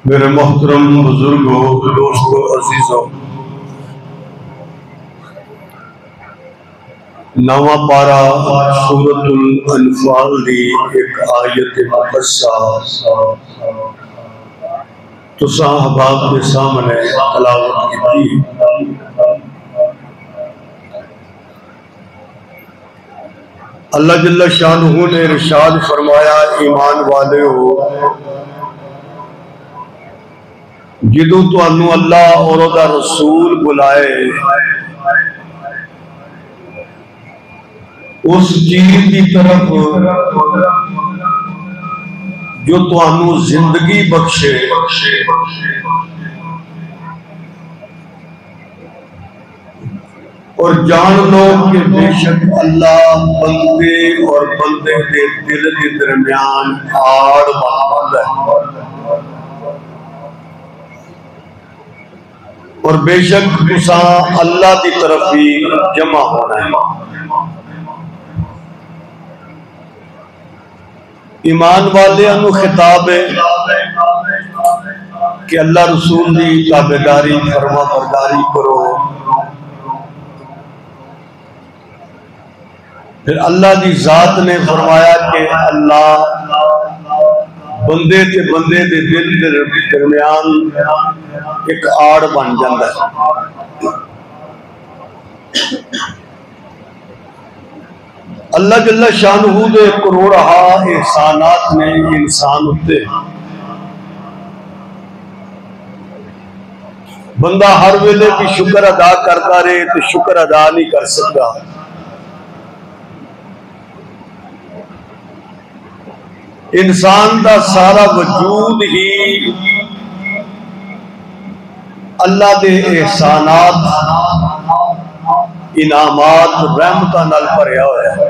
मेरे मोहतरम बुजुर्गों, दोस्तों, अजीजों, नवा पारा सूरतुल अनफाल दी एक आयत मुकस्सा तुसा अहबाब के सामने तलावत की। अल्लाह जल्ला शानुहु ने इरशाद फरमाया, ईमान वाले हो, जिदों तुहानू अल्लाह और उहदा रसूल बुलाए उस चीज की तरफ जो तुहानू जिंदगी बख्शे और जान लो कि बेशक अल्लाह बंदे और बंदे के दिल के दरमियान आड़ बनाता है और बेशक तुसा अल्लाह की तरफ ही जमा होना है। ईमान वाले खिताब है कि अल्लाह रसूल की ताबेदारी फरमा बरदारी करो। फिर अल्लाह की जात ने फरमाया कि अल्लाह बंदे ते बंदे दे दिल के दरमियान एक आड़ बन जाता है। अल्लाह जल्ला शानुहु दे करोड़हा एहसानात ने इंसान उत्ते बंदा हर वेले भी शुक्र अदा करता रहे तो शुक्र अदा नहीं कर सकता। इंसान का सारा वजूद ही अल्लाह के एहसानात इनामात रहमतां नाल भरिया होया है।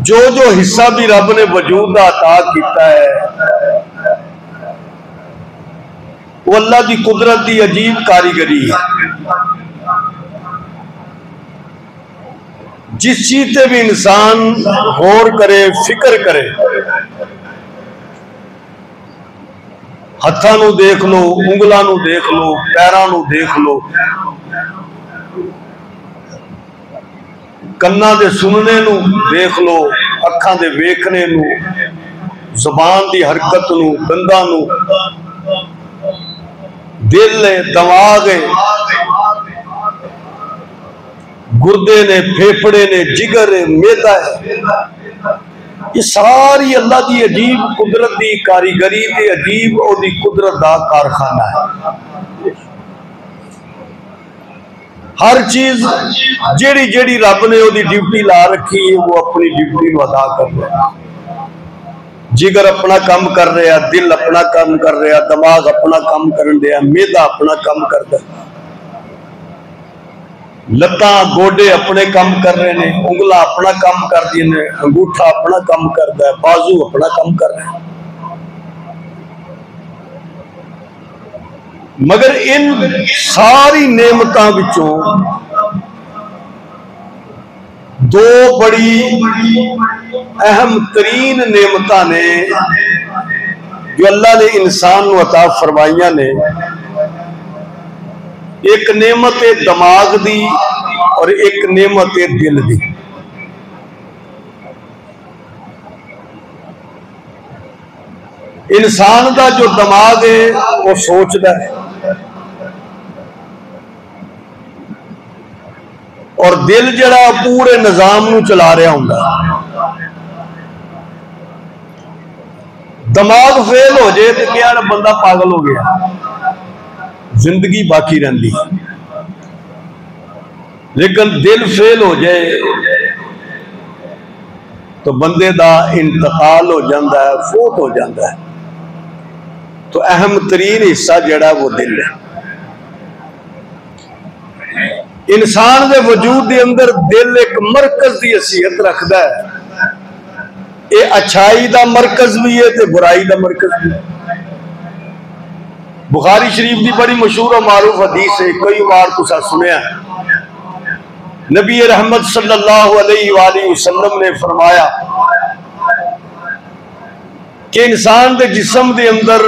जो जो हिस्सा भी रब ने वजूद का अता किया है वो अल्लाह की कुदरत की अजीब कारीगरी है। जिस चीज से भी इंसान गौर करे, फिक्र करे, हत्थां नूं देख लो, उंगलां नूं देख लो, पैरां नूं देख लो, कन्नां दे सुनने नूं देख लो, अखां दे वेखने नूं, ज़बान दी हरकत नूं, दंदां नूं, दिल है, दिमाग है, गुर्दे ने, फेफड़े ने, जिगर है, मेदा है, ये सारी अल्लाह की अजीब कुदरत की कारीगरी ते अजीब ओदी कुदरत का कारखाना है। हर चीज जेड़ी जेड़ी रब ने ओदी ड्यूटी ला रखी है वो अपनी ड्यूटी को अदा कर रहा है। जिगर अपना काम कर रहा, दिल अपना काम कर रहा, दिमाग अपना काम कर रहा, मेदा अपना काम करता है, लत्तां गोडे अपने काम कर रहे हैं, उंगला अपना काम कर दी ने, अंगूठा अपना काम करता है, बाजू अपना काम कर रहे हैं। मगर इन सारी नेमतां विचों दो बड़ी अहम तरीन नेमतां ने जो अल्लाह ने इंसान को अता फरमाइयां ने। एक नेमत है दिमाग दी और एक नेमत है दिल दी। इंसान का जो दिमाग है वो सोचता है और दिल जड़ा पूरे निजाम नूं चला रहा हुंदा। दिमाग फेल हो जाए तो क्या बंदा पागल हो गया, जिंदगी बाकी रहती। लेकिन दिल फेल हो जाए तो बंदे का इंतकाल हो जाता है, फौत हो जाता है। तो अहम तरीन हिस्सा जड़ा वो दिल है। इंसान के वजूद के अंदर दिल एक मरकज की हैसियत रखता है। ये अच्छाई का मरकज भी है तो बुराई का मरकज भी है। बुखारी शरीफ की बड़ी मशहूर और मारूफ हदीस है, कई बार तुसा सुनिया। नबी रहमत सल्लल्लाहु अलैहि वसल्लम ने फरमाया कि इंसान के जिस्म के अंदर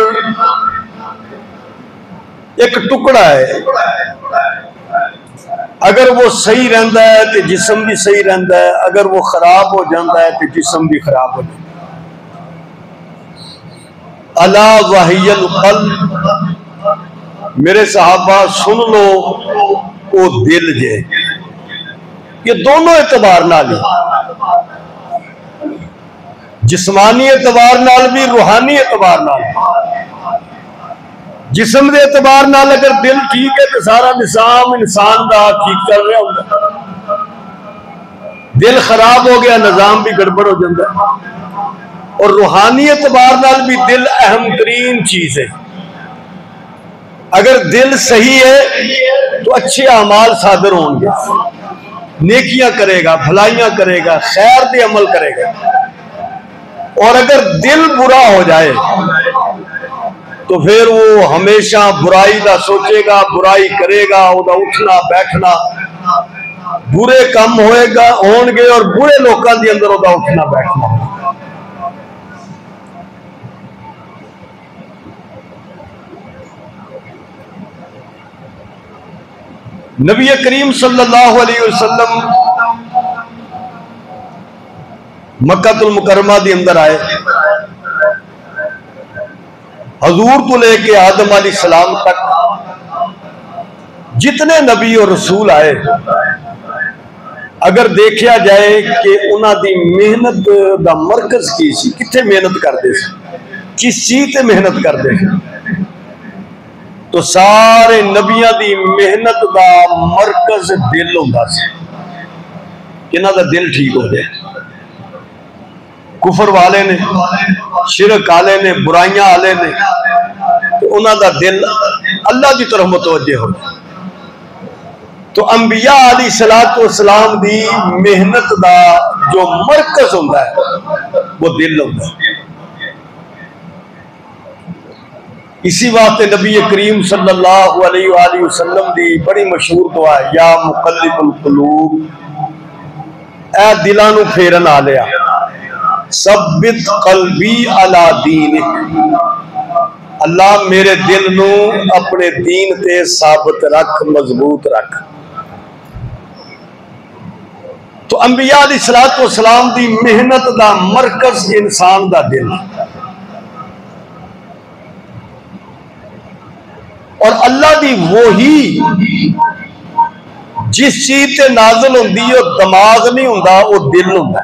एक टुकड़ा है, अगर वो सही रहता है तो जिस्म भी सही रहता है, अगर वो खराब हो जाता है तो जिस्म भी खराब हो जाता है। अला वहियल क़ल्ब, मेरे सहाबा सुन लो, वो दिल जे। ये दोनों एतबार नाल, जिस्मानी एतबार नाल भी, रूहानी एतबार नाल। जिस्म के एतबार नाल अगर दिल ठीक है तो सारा निजाम इंसान का ठीक चल रहा होगा। दिल खराब हो गया, निजाम भी गड़बड़ हो जाता है। और रूहानी एतबार नाल भी दिल अहम तरीन चीज है। अगर दिल सही है तो अच्छे अमाल सादर होंगे, नेकियां करेगा, भलाइयां करेगा, खैर दे अमल करेगा। और अगर दिल बुरा हो जाए तो फिर वो हमेशा बुराई का सोचेगा, बुराई करेगा, उदा उठना बैठना, बुरे काम होएगा होंगे और बुरे लोगों के अंदर उदा उठना बैठना। नबी करीम सल्लल्लाहु अलैहि वसल्लम मक्कातुल मुकर्रमा के अंदर आए। हजूर तो लेके आदम अलैहिस्सलाम तक जितने नबी और रसूल आए, अगर देखा जाए कि उन्होंने मेहनत का मरकज की सी, किथे मेहनत करते सी, किस चीज से मेहनत करते थे, तो सारे नबिया की मेहनत का मरकज दिल होंदा सी। इन्हां दा दिल ठीक हो जाए। कुफर वाले ने, शिरक वाले ने, बुराइयां वाले ने, तो उन्हां दा दिल अल्लाह की तरफ मुतवज्जे हो जाए। तो अंबिया अलैहिस्सलाम दी मेहनत का जो मरकज होंदा है वो दिल होंदा है। इसी वास्ते नबी करीम सल्लल्लाहु अलैहि वसल्लम दी बड़ी मशहूर दुआ है, या मुक़ल्लिबुल क़ुलूब, ऐ दिलां नूं फेरन आलिया, सब्बित क़ल्बी अला दीनिक, अल्लाह मेरे दिल नूं अपने दीन ते साबित रख, मजबूत रख। तो अंबिया अलैहिस्सलाम दी मेहनत का मरकज इंसान का दिल, और अल्लाह की वही जिस चीज से नाजल होंदी है दिमाग नहीं होंदा, वो दिल होंदा।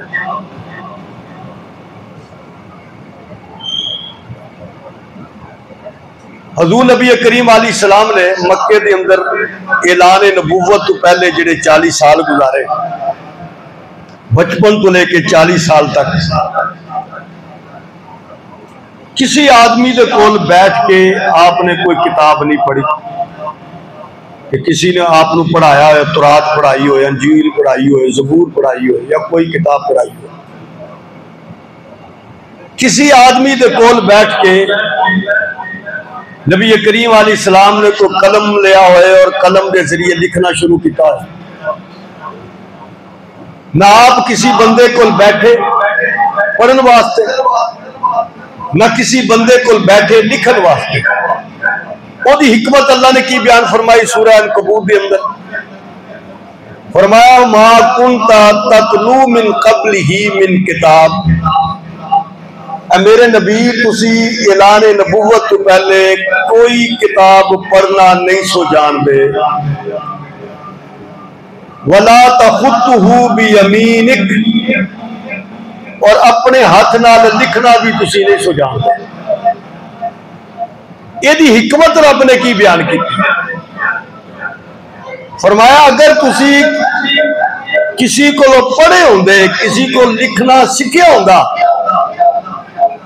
हजूर नबी करीम अलैहिस्सलाम ने मक्के के अंदर ऐलान नबूवत तो पहले जिहड़े 40 साल गुजारे, बचपन तो लेके 40 साल तक किसी आदमी के कोल बैठ के आपने कोई किताब नहीं पढ़ी, कि किसी ने आपको पढ़ाया हो, तुरात पढ़ाई हो, अंजील पढ़ाई हो, ज़बूर पढ़ाई हो, या कोई किताब पढ़ाई हो। किसी आदमी के कोल बैठ के नबी करीम अलैहिस्सलाम ने कोई कलम लिया हुआ और कलम के जरिए लिखना शुरू किया है। ना आप किसी बंदे को बैठे पढ़ने वास्ते, ना किसी बंदे को बैठे लिखन वास्ते। ओदी हिकमत अल्लाह ने की बयान फरमाई सूरह अनकबूत के अंदर, फरमाया मा कुंता ततलू मिन क़ब्लिही मिन किताब, मेरे नबी तुसी ऐलान नबूवत तो पहले कोई किताब पढ़ना नहीं सो जानदे, वला तखुतहू बियमीनिक, और अपने हाथ नाल लिखना भी तुसी नहीं सो जानदे। यदि हिकमत रब ने की बयान की, फरमाया अगर तुसी किसी को पढ़े होंदे, किसी को लिखना सीखिया होंदा,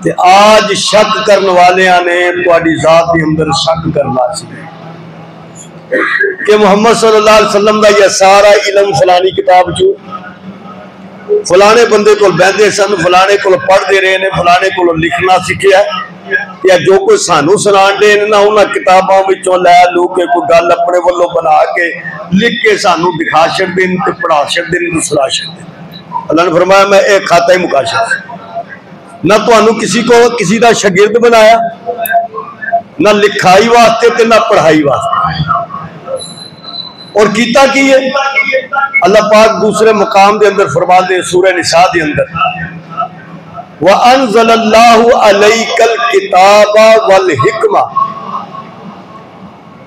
ते आज शक करने वाले ने तुहाडी जात के अंदर शक करना सी कि मुहम्मद सल्लल्लाहु अलैहि वसल्लम का यह सारा इलम फलानी किताब चो फलाने बंदे को बहते सन, फलाने को पढ़ते रहे ने, फलाने को लिखना सीखिया, या जो कोई सानू सुना दे ना उन्होंने किताबों विचों लै लू के कोई गल अपने वालों बना के लिख के सानू दिखा छड़दे ते पढ़ा छड़दे ते सुना छड़दे। अल्लाह ने फरमाया मैं एक खाता ही मुका छड़ा। ना तुहानू किसी को किसी का शागिर्द बनाया, ना लिखाई वास्ते ते ना पढ़ाई वास्ते। और कीता की है? अल्लाह पाक दूसरे मुकाम के अंदर फरमाते सूरह निसा के अंदर, व अनज़लल्लाहु अलैकल किताबा वल हिकमा,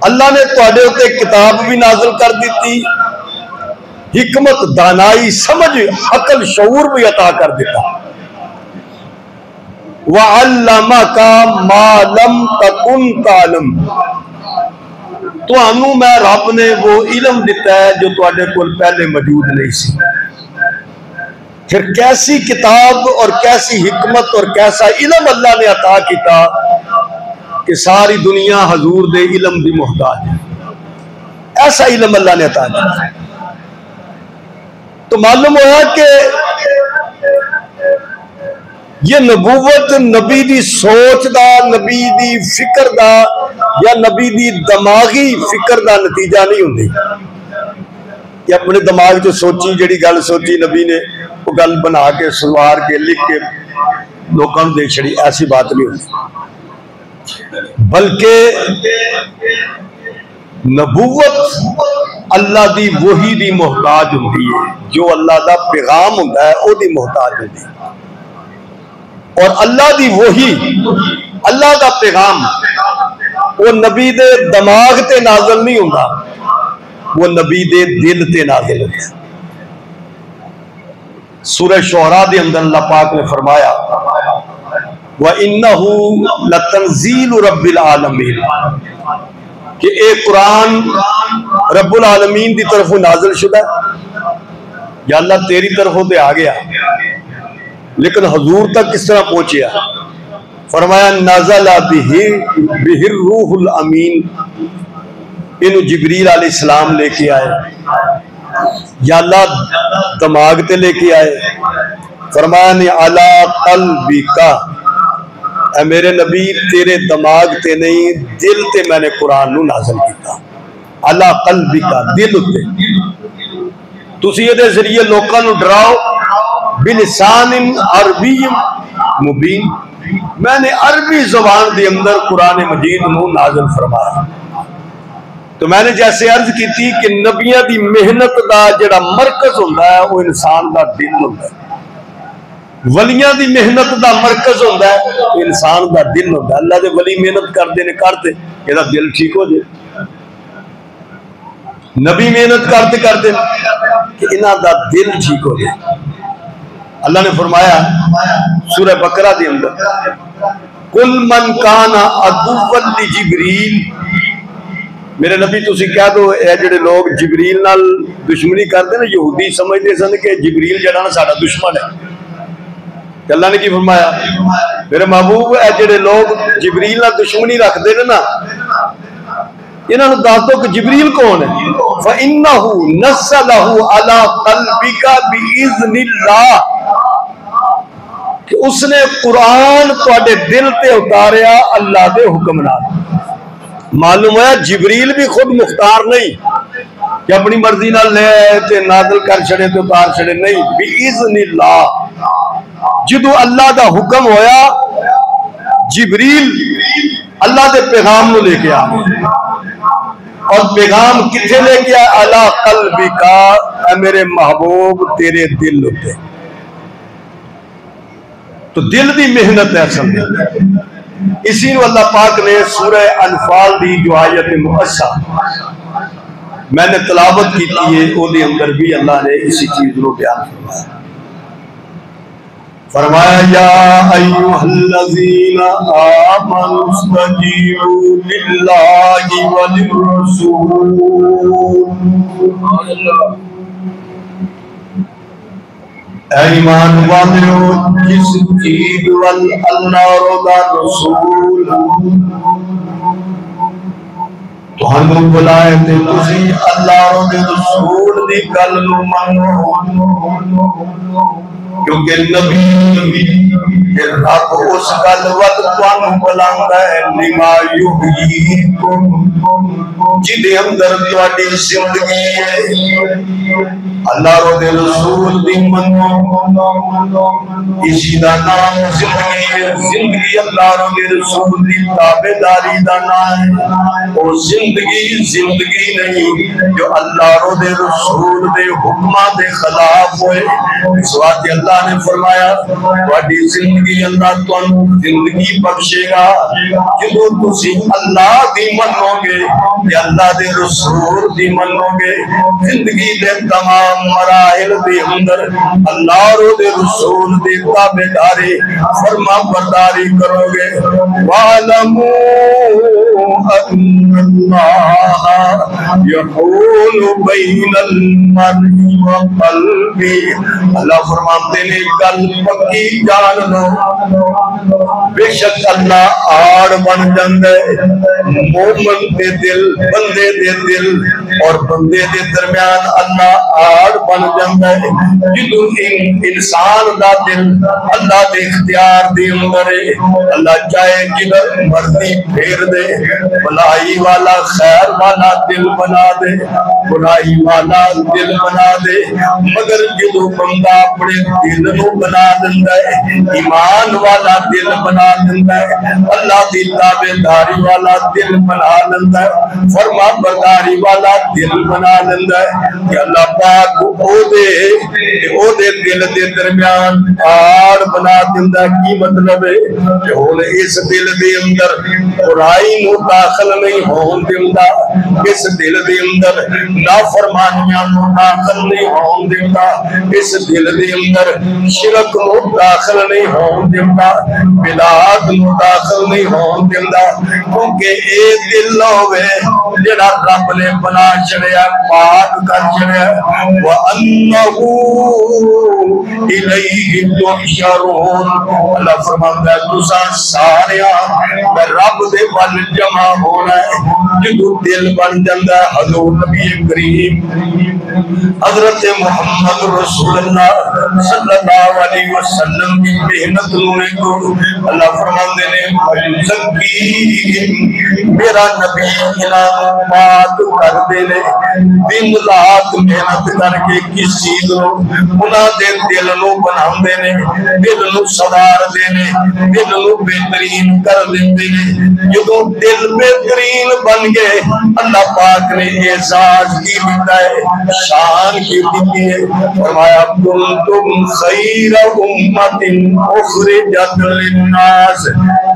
अल्लाह ने तुहाडे उत्ते किताब भी नाज़िल कर दी, हिकमत, दानाई, समझ, अकल, शऊर भी अता कर दिता। व अल्लमका मा लम तकुन तालम, तुहानू मैं रब ने वो इलम दिता है जो तुहाडे कोल पहले मौजूद नहीं सी। फिर कैसी किताब और कैसी हिकमत और कैसा इलम अल्लाह ने अता किया कि सारी दुनिया हजूर दे इलम दी मोहताज है। ऐसा इलम अल्लाह ने अता किया। तो मालूम हुआ कि ये नबूवत नबी दी सोच दा, नबी दी फिक्र दा या नबी दी दिमागी फिक्र दा नतीजा नहीं होंदी कि अपने दिमाग च सोची जिहड़ी गल सोची नबी ने वो गल बना के सवार के लिख के लोगों को दे छड़ी। ऐसी बात नहीं होती, बल्कि नबूवत अल्लाह दी वही दी मोहताज होती है, जो अल्लाह दा पैगाम होता है ओदी मोहताज होती है। और अल्लाह दी वही, अल्लाह दा पैगाम वो नबी दे दिमाग ते नाज़िल नहीं होता, वो नबी दे दिल ते नाज़िल होता है। सूरह शुअरा दे अंदर अल्लाह पाक ने फरमाया, व इन्नहु लतंजीलु रब्बिल आलमीन, कि ए कुरान रब्बुल आलमीन की तरफ नाजिल शुदा या अल्लाह तेरी तरफों ते आ गया, लेकिन हजूर तक किस तरह पहुंचा? फरमाया नज़ला बिहिर रूहुल अमीन, इन्हू जिब्रील अलैहिस्सलाम लेके आए या अल्लाह दिमाग ते लेके आए। फरमाया ने अला क़ल्बिका, ऐ मेरे नबी तेरे दिमाग ते नहीं दिल ते मैंने कुरान नू नाज़िल किया। अला क़ल्बिका, दिल उत्ते। तुसी इहदे जरिए लोकां नू डराओ, बिलिसानिन अरबी मुबीन, मैंने अरबी जुबान के अंदर कुरान मजीद नू नाज़िल फरमाया। तो मैंने जैसे अर्ज की थी कि नबियां की मेहनत का जिहड़ा मरकज होंदा है वो इंसान का दिल होंदा है। वलियां की मेहनत का मरकज होंदा है इंसान का दिल होंदा है। अल्लाह दे वली मेहनत करते इहदा दिल ठीक हो जाए। नबी मेहनत करते कि इन्हां दा दिल ठीक हो जाए। अल्लाह ने फरमाया सूरह बकरा के अंदर, कुल मन काना अदुव्वन लि जिब्रील, मेरे नबी तुसी कह दो ये जिहड़े लोग जिब्रील नाल दुश्मनी करते ना, यहूदी समझते सन कि जिब्रील जिहड़ा ना साडा दुश्मन है। अल्लाह ने की फरमाया, मेरे महबूब ये जिहड़े लोग जिब्रील नाल दुश्मनी रखते हैं ना, इन्हां नूं दस दो कि जिब्रील कौन है। फइन्नहु नज़्ज़लहु अला क़ल्बिका बिइज़्निल्लाह, कि उसने कुरान तुहाडे दिल ते उतारिया अल्लाह दे हुक्म नाल। मालूम है जिब्रील भी खुद मुख्तार नहीं कि अपनी मर्जी नाल ले ते नाज़िल कर छड़े ते उतार छड़े, नहीं, बिइज़्निल्लाह। जदों अल्लाह दा हुक्म होया, जिब्रील अल्लाह दे पैगाम नूं लेके आ गया। और पैगाम किथे लेके आया? अला क़ल्बिका, मेरे महबूब तेरे दिल उत्ते। तो दिल की मेहनत है असल में। इसी अल्लाह पाक ने सूरह अनफाल दी जो आयत मुअस्सा मैंने तलावत की है, उसके अंदर भी अल्लाह ने इसी चीज को बयान फरमाया। फरमाया या अय्युहल्लज़ीना आमनुस्तजीबू लिल्लाहि वलिर्रसूल, ईमान वालियो जिस चीज वल अल्लाह दा रसूल तुहानू बुलाए ते तुसी अल्लाह दे रसूल दी गल नू मनो। क्योंकि नबी रब उस गल वल तुहानू बुलांदा है लिमा युहयीकुम जिदे अंदर तुहाडी जिंदगी है। अल्लाह दे रसूल दी मनो इसी दा नाम जिंदगी है। जिंदगी अल्लाह दे रसूल दी ताबेदारी दा नाम है। वो जिंदगी जिंदगी नहीं जो अल्लाह दे रसूल दे हुक्मां दे खिलाफ होए। इस वास्ते अल्लाह ने फरमाया तुहाडी जिंदगी अल्लाह तुहानू जिंदगी बख्शेगा जो तुसी अल्लाह दी मनोगे या अल्लाह दे रसूल दी मनोगे। जिंदगी दे तमाम मराहिल दे अंदर अल्लाह दे रसूल दी ताबेदारी फरमा बरदारी करोगे। वालमू अन्नल्लाह यहूलु बैनल मर्इ व क़ल्बी। अल्लाह फरमाते ने गल पक्की जान लो बेशक अल्लाह आड़ बन जाता है मोमन दे दिल बंदे दे दिल और बंदे दे दरमियान अल्लाह आड़ बन जाता है। जिदू इंसान दा दिल अल्लाह दे इख्तियार दे अंदर है। अल्लाह चाहे जिधर मर्जी फेर दे भलाई वाला खैर वाला दिल बना दे बुराई वाला दिल बना दे। मगर जो बंदा अपने दिल नू बना दिंदा है ईमान वाला दिल बना दिंदा है अल्लाह दी ताबेदारी वाला दिल बना लेंदा है फरमा बरदारी वाला दिल बना लेंदा है कि अल्लाह पाक ओदे दिल दे दरमियान आड़ बना दिंदा। की मतलब है कि हुण इस दिल दे अंदर बुराई नू दाखिल नहीं होण दिंदा। इस दिल दे अंदर नाफरमानियां नू दाखिल नहीं होण दिंदा। इस दिल दे अंदर शिरक नू दाखिल नहीं होण दिंदा। बिदात नू दाखिल नहीं होण दिंदा क्योंकि ए दिल होवे जेड़ा रब ने बना छड़िया पाक कर छड़िया। व अन्नहु इलैहि तुहशरून। अल्लाह फरमाता है तुसा सारिया रब दे वल जमा होना है। जो दिल बन जाता है हजूर नबी करीम हजरत मोहम्मद रसूलुल्लाह सल्लल्लाहु अलैहि वसल्लम की मेहनत को अल्लाह फरमाते ने मेरा नबी इन्हां पाक कर देने दिन रात मेहनत करके किस चीज उन्हां दे दिल नू बनांदे ने दिल नू सवार देने दिल नू बेहतरीन कर देंदे ने। जो दिल बेहतरीन बन गए अल्लाह पाक ने एजाज की दिता है शान की दी है। फरमाया कुंतुम खैरा उम्मतिन उखरिजत लिन्नास।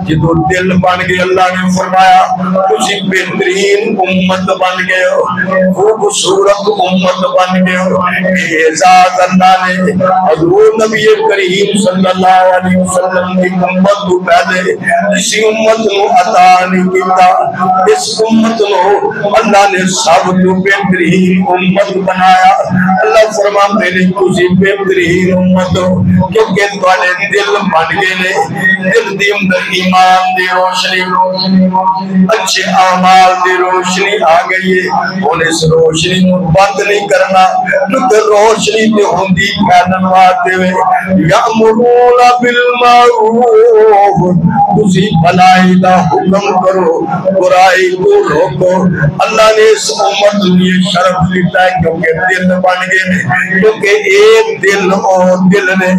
जो दिल बन गए अल्लाह ने फरमाया तुसी बेहतरीन उम्मत बन गए हो खूबसूरत उम्मत बन गए हो। एजाज अल्लाह ने हजूर नबी करीम सल्लल्लाहु अलैहि वसल्लम की उम्मत को पहले किसी उम्मत को अता नहीं किया। इस उम्मत को अल्लाह ने सब तो बेहतरीन उम्मत बनाया। अल्लाह फरमाते ने तुसी बेहतरीन उम्मत हो क्योंकि तुम्हारे दिल बन गए ने। दिल के अंदर ईमान की रोशनी अच्छे अमाल की रोशनी आ गई है। और इस रोशनी को बंद नहीं करना क्योंकि रोशनी तो होंगी फैलन वास्ते यामुरूना बिल मारूफ तुसी भलाई दा हुक्म करो बुराई को रोको। अल्लाह ने इस उम्मत को ये शर्फ दिता है क्योंकि दिल बन गए ने। क्योंकि एक दिल और दिल ने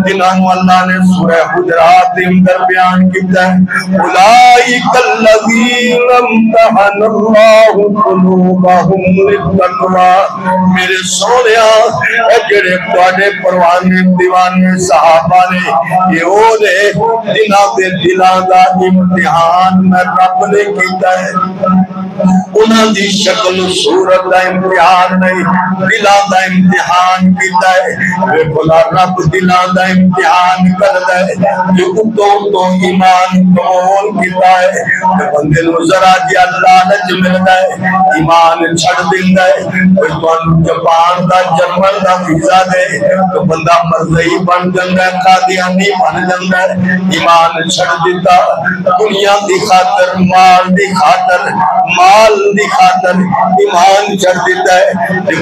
जिन्होंने अल्लाह ने सूरह हुजरात के अंदर बयान किया है उलाइकल लज़ीना इम्तहनल्लाहु कुलूबहुम लित्तक़वा। मेरे सोनिया ए जेड़े तुहाडे परवाने दीवाने सहाबा ने ये ओ ने जिन्हां दे दिलां दा इम्तिहान मैं रब ने कीता है। उन्हां दी शक्ल सूरत दा इम्तिहान नहीं दिलां दा इम्तिहान कीता है। देखो रब दिलां दा इम्तिहान करदा है जो उतों तो ईमान कबूल कीता है है तो बंदे नूं जरा जिहा लालच मिलदा है, ईमान छड़ दिंदा है। कोई तुहानूं जापान दा जर्मन दा वीजा दे तो बंदा मरज़ई बन जांदा है, कादियानी बन जांदा है। ईमान छड़ दिता दुनिया दी खातर, माल दी खातर, माल दी खातर ईमान छड़ दिता है।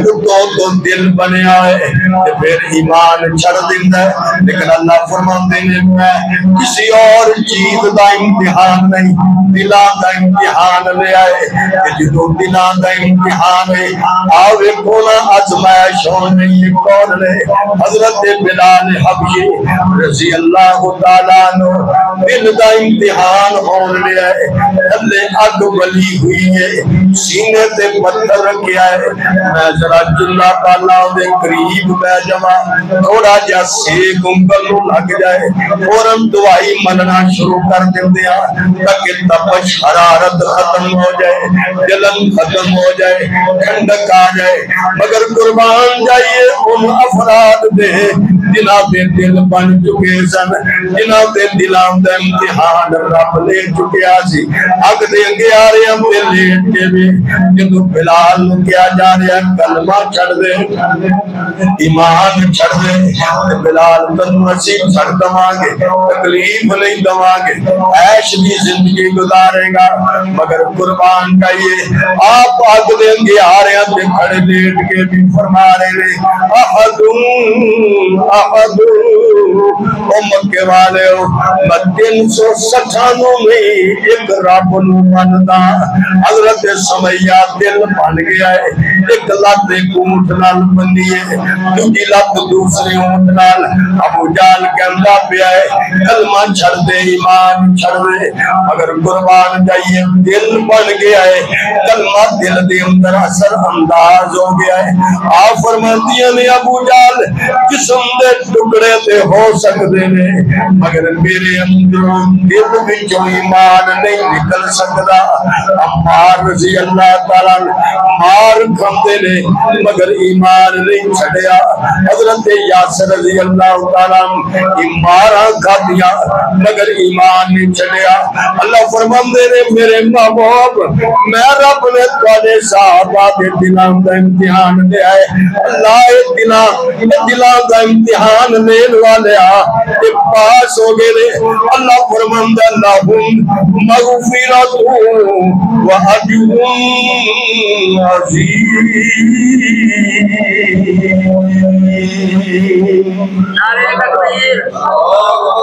तो दिल बनया है तो फिर ईमान छड़ दिंदा है। लेकिन अल्लाह फरमाते ने मैं किसी और चीज का इम्तिहान नहीं, दिलों का इम्तिहान ले आए कि जो दिलों का इम्तिहान है आवे कोना आजमाइश होने ये कौन है? हजरत बिलाल हबशी रजी अल्लाह तआला अन्हु दिल का इम्तिहान होने ले आए। थल्ले अग बली हुई है, सीने ते पत्थर रखा है। मैं जरा चुल्ला पाला दे करीब पै जावा, थोड़ा जा सेक उंगल नूं लग जाए फौरन दवाई मनना शुरू कर देंदे आ ताकि तपश हरारत खत्म हो जाए, जलन खत्म हो जाए, ठंडक आ जाए। मगर कुर्बान जाइए उन अफराद दे जिन्हां दे दिल बन चुके सन, जिन्हां दे दिलां दा इम्तिहान रब ले चुकिया सी। अग दे अंगियारियां ते लेट के भी जदों बिलाल नूं कहा जा रहा कलमा छड़ दे, ईमान छड़ दे, बिलाल तन्नू असीं छड़ दवांगे, तकलीफ नहीं दवांगे, ऐश की जिंदगी गुजारेगा। मगर कुर्बान जाइए आप अग दे अंगियारियां ते खड़े लेट के भी फरमा रहे ने अहदुन अहदुन। ओ मक्के वाले हो मैं 396 में एक रब नूं मनदा। हजरत समैया दिल बन गया है, एक लत एक ऊंट नाल बंदी है, दूसरी लत दूसरे ऊंट नाल। अबू जाल कहंदा पिया है कलमा छड़ दे, ईमान छड़ दे। अगर कुर्बान जाइए दिल बन गया है, कलमा दिल दे अंदर असर अंदाज हो गया है। आप फरमातियां ने अबू जाल जिस्म दे टुकड़े ते हो सकते ने मगर मेरे अंदरों दिल विचों ईमान नहीं निकल सकता। अम्मार रज़ी अल्लाह तआला मार खाते ने मगर ईमान नहीं छड़िया। हजरत यासिर रज़ी अल्लाह तआला मारा खादिया मगर ईमान नहीं छड़िया। अल्लाह फरमाते ने मेरे महबूब मैं रब ने तुहाडे सहाबा दे दिलां दा इम्तिहान लिया है। अल्लाह दिलां दा इम्तिहान लेने वाले ते पास हो गए ने। अल्लाह फरमांदा लहुम मगफिरतु व अजरुन अज़ीम। नारे तकबीर,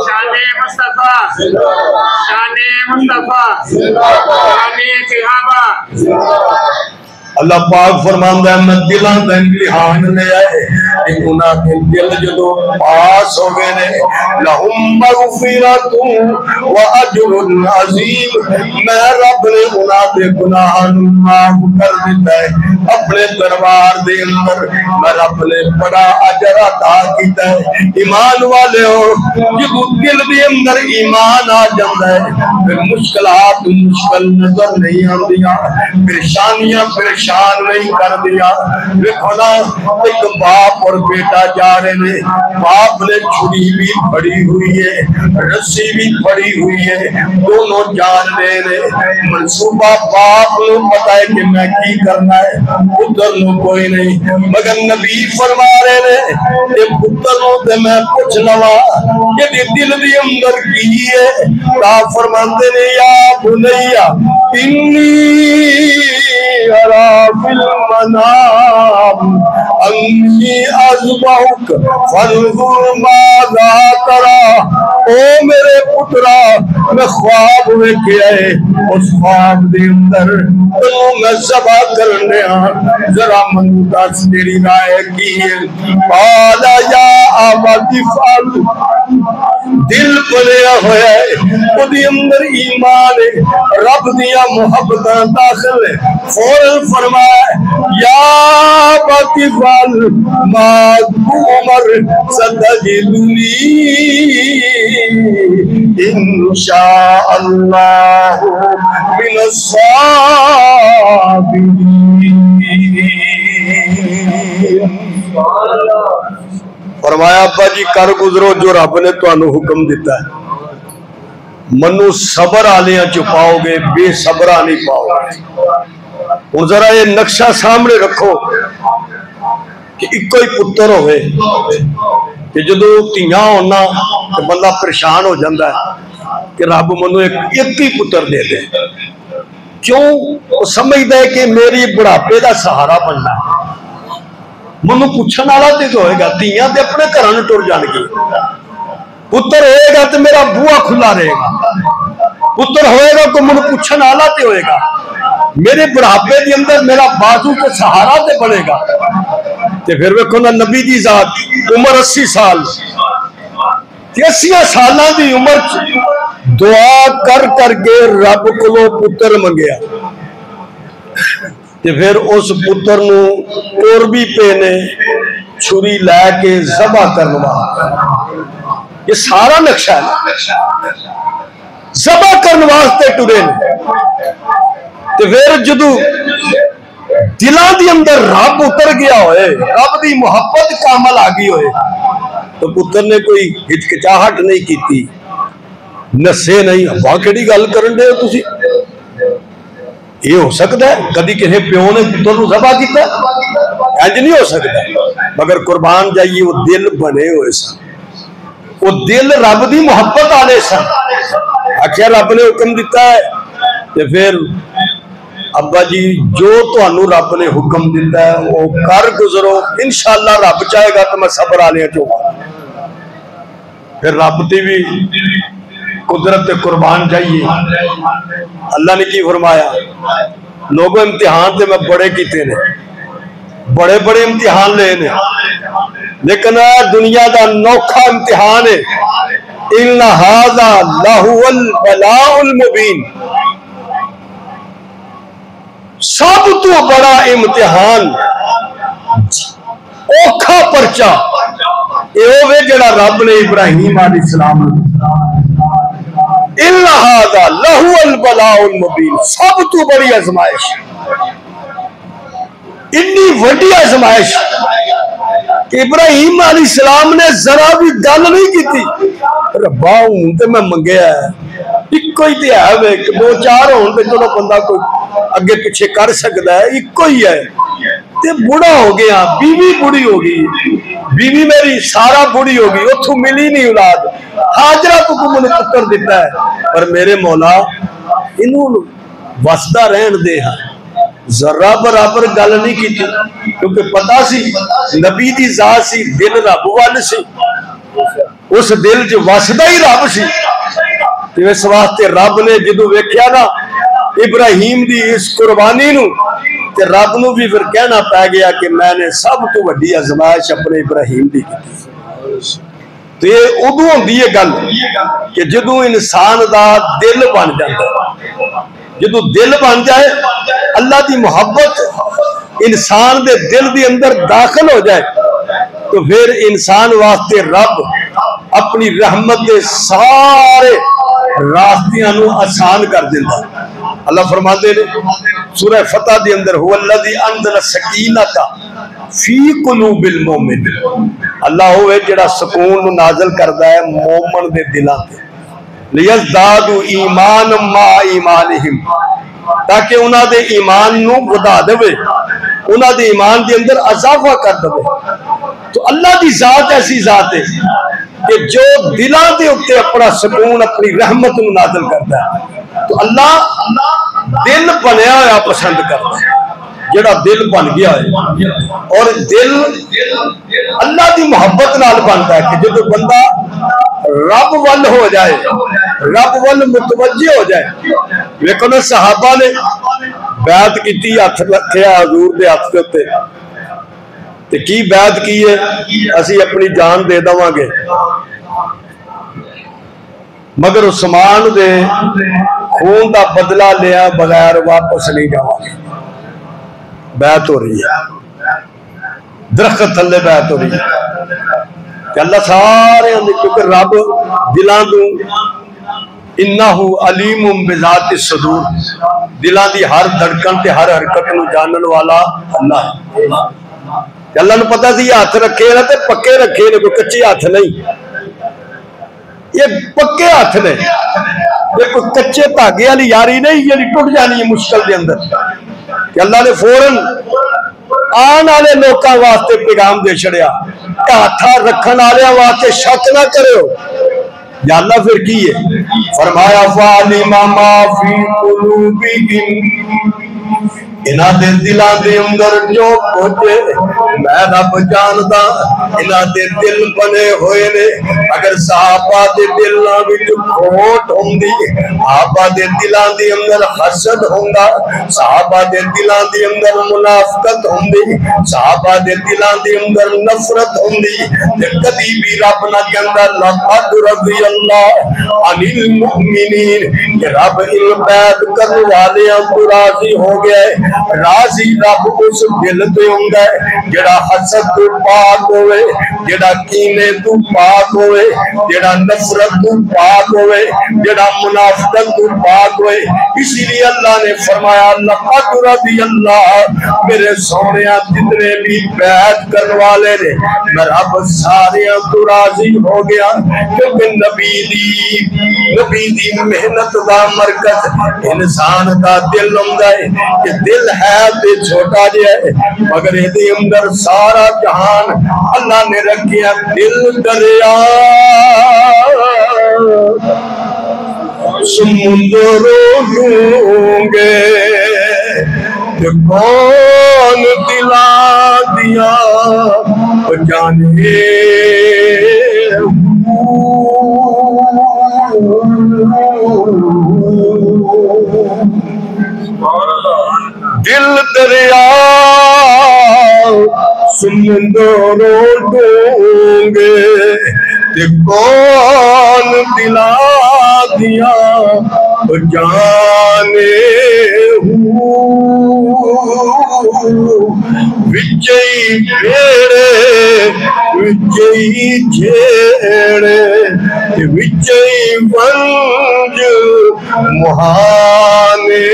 शाने मुस्तफा, शाने मुस्तफा, शाने सहाबा। अल्लाह पाक फरमांदा है मैं दिलों का इम्तिहान ले आए कि उन्हां दे दिल जदों पास हो गए ने लहुम मगफिरतुन व अजरुन अज़ीम। मैं रब ने उन्हां दे गुनाहां नूं माफ कर दिता है अपने दरबार दे अंदर। मैं रब ने बड़ा अजर अता कीता है। ईमान वाले हो जदों दिल दे अंदर ईमान आ जांदा है फिर मुश्किलात मुश्किल नजर नहीं आंदियां, परेशानियां परेशान नहीं कर दिया। देखो ना एक बाप और बेटा जा रहे ने, बाप ने छुरी भी फड़ी हुई है, रस्सी भी फड़ी हुई है, दोनों जान रहे ने। मनसूबा बाप को पता है कि मैं की करना है, पुत्र नो कोई नहीं मगर नबी फरमा रहे ने पुत्र नो ते मैं पूछ लवा कि दिल दी अंदर की है। ता फरमाते ने या बुनैया इन्नी अरा फिल मनाम अन्नी अज़बहुक फंजुर माज़ा तरा। ओ मेरे पुत्रा मैं ख्वाब वेख्या है, उस ख्वाब दे अंदर तू मैं ज़बह करने जरा मैनू दस तेरी राय की है। पाला या आबादी फाल दिल बनया होया है उहदे अंदर ईमान है, रब दिया मुहब्बतां दाखिल है। फौरन फरमाया या बतिफल मा उमर सतजिदुनी इंशाअल्लाह मिनस साबिरीन। फरमाया अब्बा जी कर गुजरो जो रब ने तुहानू हुक्म दिता है। मनु सबर आलियां च पाओगे, बेसबरा नहीं पाओगे। हुण जरा ये नक्शा सामने रखो कि इको ही पुत्र होवे कि जदों धियां होना तो बंदा परेशान हो जाता है कि रब मनु एक ही पुत्र दे दे। क्यों? वो समझदा है कि मेरी बुढ़ापे का सहारा बनना है। मनु पूछण वाला तो होएगा, धियां ते अपने घरां नूं टुर जाणगे। पुत्र होएगा तो मेरा बूहा खुला रहेगा। पुत्र होएगा तो मनु पूछण वाला तो होएगा, मेरे बुढ़ापे के अंदर मेरा बाजू के सहारा ते बनेगा। ते फिर वेखो ना नबी दी जात उम्र 80 साल, 80 साल की उम्र दुआ कर करके रब को पुत्र मंगया। ते फिर उस पुत्र नूं तुर भी पे ने छुरी लैके ज़बा करवा। ये सारा नक्शा है, ज़बा करने वास्ते टुरे ने। ते फिर जदों दिलों के अंदर रब उतर गया होए, रब की मुहब्बत कामल आ गई होए, तो पुत्र ने कोई हिचकिचाहट नहीं की, नसे नहीं। अब्बा केड़ी गल करन दे हो तुसी? ये हो सकता है कभी किसी प्यो ने पुत्र को ज़बा किया? इंज नहीं हो सकता। मगर कुर्बान जाइए वो दिल बने हुए सन, वो दिल रब की मुहब्बत वाले सन। आखिया रब ने हुक्म दिता है तो फिर अब्बा जी जो तुहानू रब ने हुक्म दिता है वो कर गुजरो, इंशाअल्लाह रब चाहेगा तो मैं सबर वाले चोगा। फिर रब की भी कुदरत कुर्बान जाइए। अल्लाह ने की फरमाया, लोगों इम्तिहान से मैं बड़े किते ने, बड़े बड़े इम्तिहान ले ने, लेकिन दुनिया का नौखा इम्तिहान है। इन्ना हाज़ा लहुल बलाउल मुबीन, सब तो बड़ा इम्तिहान औखा परचा ये जड़ा रब ने इब्राहिम अलैहिस्सलाम इन्ना हाज़ा लहुल बलाउल मुबीन, सब तो बड़ी आजमाइश, इन्नी वड्डी आजमाइश इब्राहिम अलैहिस्सलाम ने जरा भी गल नहीं की। रब्बा हूं तो मैं मंगया इको ही तो है वे, दो चार हो तो चलो बंदा कोई अगे पिछे कर सकता है, इको ही है। ते बुढ़ा हो गया, बीवी बुढ़ी हो गई, बीवी मेरी सारा बुढ़ी हो गई, उथों मिली नहीं औलाद। हाजरा तो मैंने पुत्र दिता है, पर मेरे मौला इनू वसदा रहन दे। हाँ जरा बराबर गल नहीं की, क्योंकि पता सी नबी दी जात सी, दिल रब वाल सी, उस दिल च वसदा ही रब सी। इस वास्ते रब ने जो वेख्या ना इब्राहिम दी इस कुर्बानी नू, ते रब नू भी फिर कहना पै गया कि मैंने सब तो वड्डी आजमाइश अपने इब्राहिम दी की। तो ये उदों होंदी है गल कि जदों इंसान दा दिल बन जाता, जदों दिल बन जाए, अल्लाह की मुहब्बत इंसान दे दिल दे अंदर दाखिल हो जाए, तो फिर इंसान वास्ते रब अपनी रहमत के सारे रास्तियां नू आसान कर देता। अल्लाह फरमाते ने सूरह फतह के अंदर, हुवल्लज़ी अंज़ला सकीनता फी कुलूबिल मोमिन, अल्लाह होवे जिहड़ा सुकून नू नाज़िल करदा है मोमन दे दिलां ते, लियज़दादू ईमान मा ईमानिहिम, ताकि उन्हां दे ईमान नू वधा देवे, उन्हां दे ईमान दे अंदर इजाफा कर देवे। तो अल्लाह की जात ऐसी जात है कि जो दिलों के उत्ते अपना सुकून, अपनी रहमत नू नाज़िल करता है। तो अल्लाह दिल बनया होया पसंद करता है, जिहड़ा दिल बन गया है। और दिल अल्लाह की मुहब्बत नाल बनता है कि जो बंदा रब वल हो जाए, रब वल मुतवज्जे हो जाए। वेखो ना सहाबा ने बैत की, हथ रखिया हजूर के हथ के उत्ते, ते की बैत की है, असी अपनी जान दे देवांगे मगर उस्मान दे खून का बदला लिया बगैर वापस नहीं जावांगे। बैत हो रही है, दरख्त थले बैत हो रही है। अल्लाह सारे क्योंकि रब दिलों को इन्नहु अलीमुम बिज़ाति सदूर, दिलों की हर धड़कन ते हर हरकत नू जानन वाला अल्लाह है। अल्लाह नू पता सी हाथ रखे ना, ते पक्के रखे ने, कोई कच्चे हाथ नहीं, ये पक्के हाथ ने। कोई कच्चे धागे वाली यारी नहीं जी टुट जानी है मुश्किल के अंदर। अल्लाह ने फौरन आने वाले लोगों वास्ते पैगाम दे छड़िया, हाथा रखने वाले वास्ते शक ना करो। या अल्लाह फिर की है फरमाया फालिमा माफी कुलूबिहिम, इन्हां दे दिलां दे अंदर जो कुछ मैं रब जानदा, इन्हां दे दिल बने हुए ने। अगर सहाबा दे दिलां विच खोट हुंदी, सहाबा दे दिलां दे अंदर हसद हुंदा, सहाबा दे दिलां दे अंदर मुनाफिकत हुंदी, सहाबा दे दिलां दे अंदर नफरत हुंदी, ते कदी भी रब ना कहंदा लक़द रज़ियल्लाहु अनिल मुमिनीन, कि रब इन बैत करने वालियां तो राजी हो गया है। राजी रब उस दिल ते हुंदा है जेड़ा हसद तो पाक होवे, जेड़ा कीने तो पाक होवे, जेड़ा नफरत तो पाक होवे, जेड़ा मुनाफिकत तो पाक होवे। इसीलिए अल्लाह ने फरमाया लक़द रज़ियल्लाहु, मेरे सोनिया जितने भी बैत करने वाले ने मैं रब सारे तो राजी हो गया। क्योंकि नबी दी मेहनत का मरकज इंसान का दिल हुंदा है। कि दिल है ते छोटा जिहा है मगर इहदे अंदर सारा जहान अल्लाह ने रखिया। दिल दरिया समुंदरों डूंगे, कौन दिला दिया जाने। दिल दरिया समुंदरों डूंगे, ते कौन दिला दिया जाने। विजयी भेड़े विजयी झेड़े, विजयी वंज मुहाने।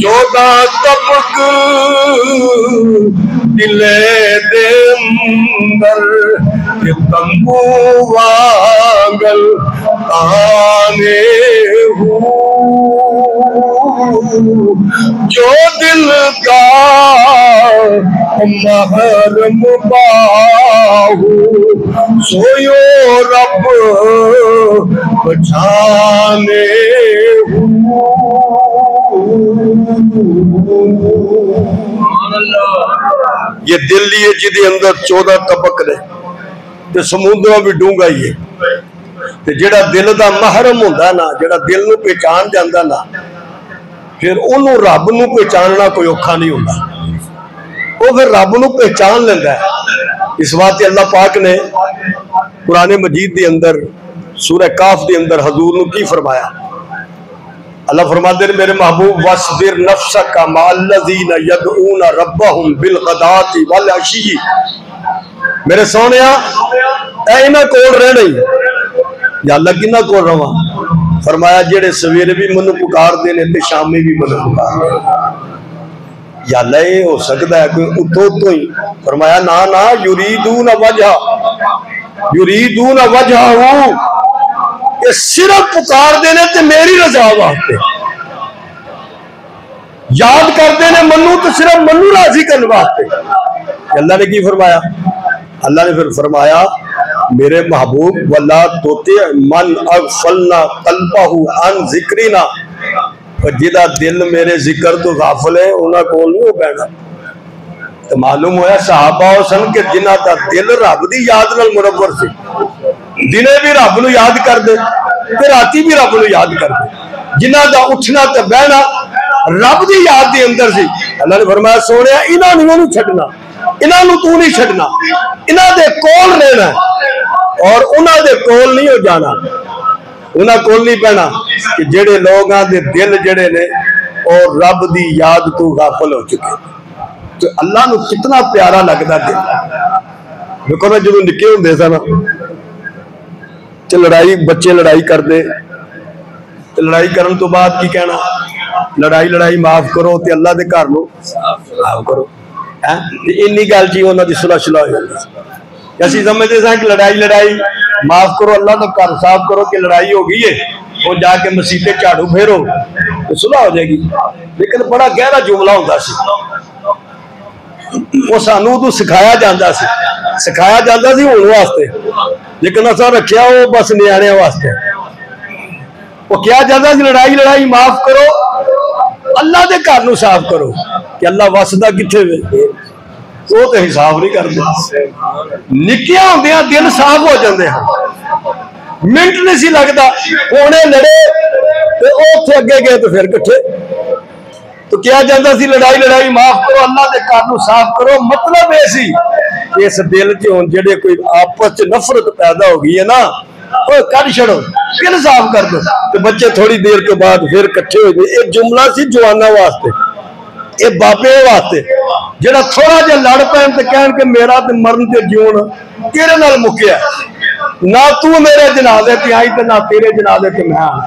चौदह तबक दिले दे अंदर, तंबू वांगल आने। जो दिल का महरम बाहू, सोयो रब बचाने। ये दिल लिए जिदे अंदर 14 तबक ने, ते समुद्रों भी डूंगा ही है। ते जेड़ा दिल दा महरम हुंदा ना, जेड़ा दिल नूं पहचान जांदा ना, फिर उन्होंने रब नूं पहचानना कोई औखा नहीं होता। वो फिर रब नूं पहचान लेंदा है। इस वास्ते अल्लाह पाक ने कुरान मजीद के अंदर सूरह काफ के अंदर हजूर नूं की फरमाया। अल्लाह फरमाते हैं मेरे महबूब वस्बिर नफ्सका मअल्लज़ीना यदऊना रब्बहुम बिलगदाति वल अशी। मेरे सोनिया इन्हां कोल रहना ही या अल्लाह किन्हां कोल रवां। फरमाया जेड़े सवेरे भी मैनू पुकारते हैं ते शामी भी मैनू पुकारते हैं। या अल्लाह ये हो सकता है कोई उतो तो ही। फरमाया ना ना युरीदूना वजहहू, ये सिर्फ पुकारते हैं ते मेरी रजा वास्ते, याद करते हैं मनु तो सिर्फ मनु राजी करने वास्ते। अल्लाह ने की फरमाया? अल्लाह ने फिर फरमाया मेरे महबूब वला तोते मन अगफलना कल्बहु अन जिक्रिना, जिदा दिल मेरे जिक्र तो गाफिल है उन्हां कोल नहीं हो पैना। तो मालूम होया सहाबा सन कि जिन्हां दा दिल रब दी याद नाल मुनव्वर सी, दिने भी रब नूं याद करदे ते राती भी रब नूं याद करदे, जिन्हां दा उठना ते बहना रब दी याद दे अंदर सी। अल्लाह ने फरमाया सोनिया इन्हां नूं नहीं छड्डना, इन्हां नूं तू नहीं छड्डना, इन्हां दे कोल रहना और उन्हां दे कोल नहीं हो जाना, उन्हां कोल नहीं पैना। कि जेड़े लोगां दे दिल जेड़े ने और रब दी याद तो गाफिल हो चुके। तो अल्लाह नूं कितना प्यारा लगदा दिल। देखो ना जो निके हुंदे सन ते लड़ाई, बच्चे लड़ाई करते, तो लड़ाई करने तो बाद की कहना, लड़ाई माफ करो ते अल्लाह दे घर नूं माफ करो है। इन्नी गल जी उन्हां दी सुलह शुलह हो जाती। असं समझते सा कि लड़ाई लड़ाई माफ करो अल्लाह तो घर साफ करो कि लड़ाई हो गई है वो जाके मसीते झाड़ू फेरो तो सुलह हो जाएगी। लेकिन बड़ा गहरा जुमला होता सी, वो सानू उदों सिखाया जाता सी होने वास्ते, लेकिन असा रखिया वो बस न्याणियां वास्ते। वो क्या जाता सी लड़ाई लड़ाई माफ करो अल्लाह के घर नूं साफ करो कि अल्लाह वसदा किथे वे, वो तो हिसाब नहीं करते। निक्कियां होंदियां दिल साफ हो जाते हैं, मिनट नहीं सी लगता होने लड़े तो उत्थे अगे गए तो फिर कट्ठे। तो क्या जाता सी लड़ाई लड़ाई माफ करो अल्लाह के घर नूं साफ करो, मतलब ये सी इस दिल च हुण जेडे कोई आपस च नफरत पैदा हो गई है ना, वो कट छड़ो, दिल साफ कर दो तो बच्चे थोड़ी देर के बाद फिर कट्ठे हो गए। एक जुमला सी जवाना वास्ते, ये बाबे वास्ते जेड़ा थोड़ा जिहा लड़ पैन ते कहण के मेरा ते मरन ते जीवन तेरे नाल मुक्या, ना तू मेरे जनाजे ते आई ते ना तेरे जनाजे ते मैं आना।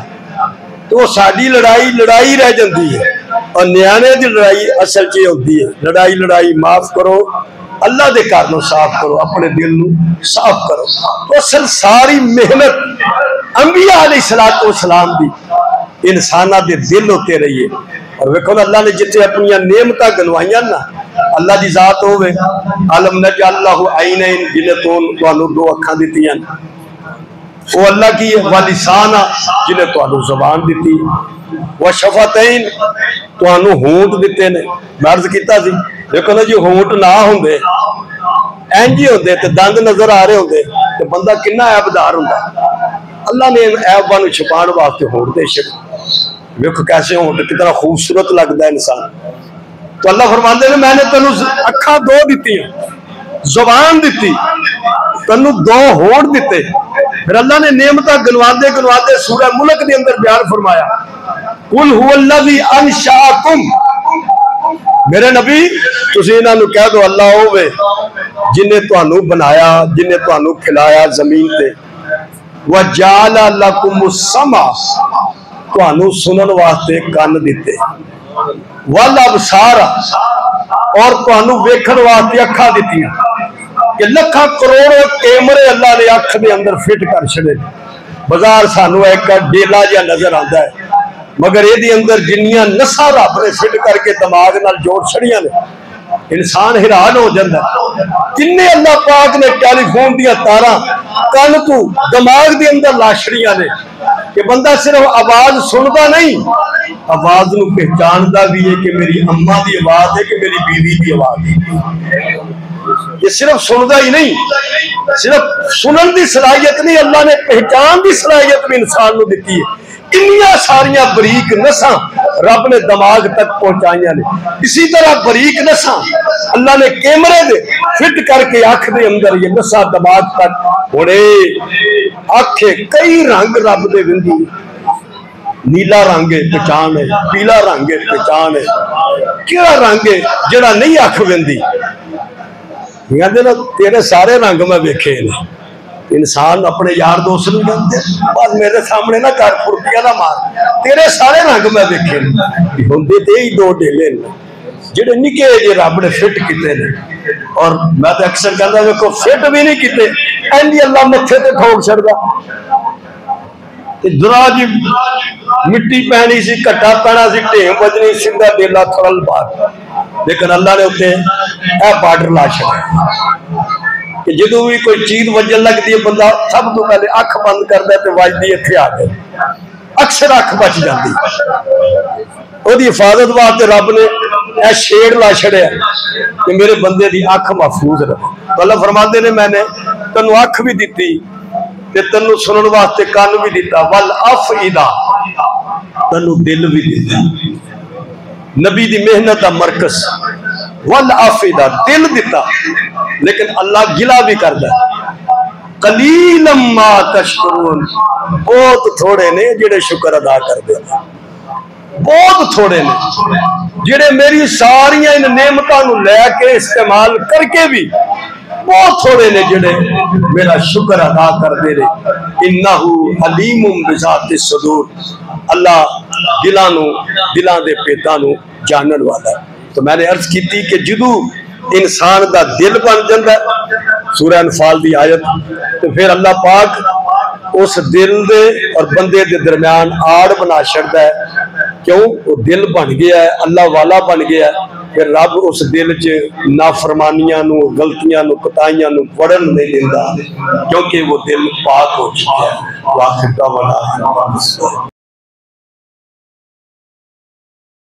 तो वो साडी लड़ाई लड़ाई रह जाती है और न्याणे दी लड़ाई असल च होती है लड़ाई लड़ाई माफ करो अल्लाह के घर नूं साफ करो, अपने दिल नूं साफ करो। तो असल सारी मेहनत अंबिया अलैहिस्सलातु वस्सलाम दी इंसाना दे दिल होते रही है। और वेखो अल्लाह ने जिथे अपनी नेमतां गिनवाइयां ना, अल्लाह की जात होवे अलम नजअल लहू ऐनैन जिन्हें तुहानू दो अखां दित्तियां, वो अल्लाह की है व लिसाना जिन्हें तुहानू ज़ुबान दित्ती, व शफतैन तुहानू होंठ दिते ने। मैं अर्ज कीता सी देखो ना जी होंठ ना होंदे इंज ही होंदे ते दंद नजर आ रहे होंदे ते बंदा कितना ऐबदार हुंदा। अल्लाह ने ऐबां नूं छुपाउण वास्ते होंठ दे छड़े। देखो कैसे होंठ कितना खूबसूरत लगता है इंसान। तो अल्लाह फरमाते हैं मैंने तेनू अखा दो दी, जुबान दी, तेनू दो होंठ दिते। फिर अल्लाह ने नेमतां गिनवाते गिनवाते सूरह मुल्क के अंदर बयान फरमाया कुल हुवल्लज़ी अनशअकुम, मेरे नबी तुसीं इन्हां नूं कह दो अल्लाह होवे जिन्हें तुहानू बनाया, जिन्हें तुहानू खिलाया जमीन ते, व जअला लकुमुस समा तुहानू सुनन वास्ते कान दिते, वल अबसारा और तुहानू वेखण वास्ते अखा दित्तियां। कि लखां करोड़ों कैमरे अल्लाह ने अख दे अंदर फिट कर छड़े। बाजार सानू एक डेला जिहा नजर आता है, मगर ये अंदर जिन्नियां नसां रब ने फिट करके दिमाग नाल जोड़ छड़ियां ने, इंसान हैरान हो जाता है। किन्ने अल्लाह पाक ने टेलीफोन दियां तारां कन तू दिमाग दे अंदर ला छड़ियां ने कि बंदा सिर्फ आवाज सुनता नहीं, आवाज नूं पहचानता भी है कि मेरी अम्मा की आवाज है कि मेरी बीवी की आवाज है। ये सिर्फ सुनता ही नहीं, सिर्फ सुनन की सलाहियत नहीं, अल्लाह ने पहचान की सलाहियत भी इंसान को दी है। इन्नियां सारियां बरीक नसां रब ने दिमाग तक पहुंचाइया ने। इसी तरह बरीक नसां अल्लाह ने कैमरे दे फिट करके अख दे अंदर ये नसां दिमाग तक होने। अखे कई रंग रब दे विंदी, नीला रंग है पहचान है, पीला रंग है पहचान है, केड़ा रंग है जेड़ा नहीं अख विंदी। कहते ना तेरे सारे रंग मैं वेखे ने। इंसान अपने यार दोस्त नहीं कहते बस मेरे सामने ना कर फुर्तियां ना मार, तेरे सारे रंग मैं वेखे होंदे ते ही दो डेले जेडे निके जे रब ने फिट किते ने। और मैं तो अक्सर कहता देखो फिट भी नहीं किते इंज अल्लाह मत्थे ते ठोक छड़दा। जरा जी मिट्टी पैनी सी, घट्टा पैना सी, ढेम बजनी, सीधा डेला थरल बार, लेकिन अल्लाह ने उत्ते ए बार्डर ला छड़िया कि जो भी कोई चीज वजन लगती है बंदा सब तो पहले अख बंद करता है, वजदी इत्थे आ जाए, अक्सर अख बच जाती। ओदी हिफाजत वास्ते रब ने यह शेड ला छड़िया कि मेरे बंदे की अख महफूज रहे। तो अल्लाह फरमाते ने मैंने तेनू अख भी दी, तेनू सुनने वास्ते कान भी दिता, वल अफइदा तेनू दिल भी दिता। नबी की मेहनत का मरकज वल अफइदा दिल दिता, लेकिन अल्लाह गिला भी करता कलीलम मा तशकुरून, बहुत थोड़े ने जेड़े शुक्र अदा करते हैं, बहुत थोड़े ने जेड़े मेरी सारियां इन नेमतां नूं लैके इस्तेमाल करके भी बहुत थोड़े ने जेड़े मेरा शुक्र अदा करते रहे। इन्नहु अलीमुम बिज़ाति सुदूर, अल्लाह दिलां दे पेटां नूं जानन वाला। तो मैंने अर्ज की कि जदों इंसान का दिल बन जाता सूरह अनफाल दी आयत। तो फिर अल्लाह पाक उस दिल दे और बंदे दे दरम्यान आड़ बना छड़दा है, क्यों? वो दिल बन गया है, अल्लाह वाला बन गया है। फिर रब उस दिल च नाफरमानियां नू, गलतियां नू, कुताइयां नू वड़न नहीं देंदा, क्योंकि वो दिल पाक हो चुका है। वाखिर दा वाला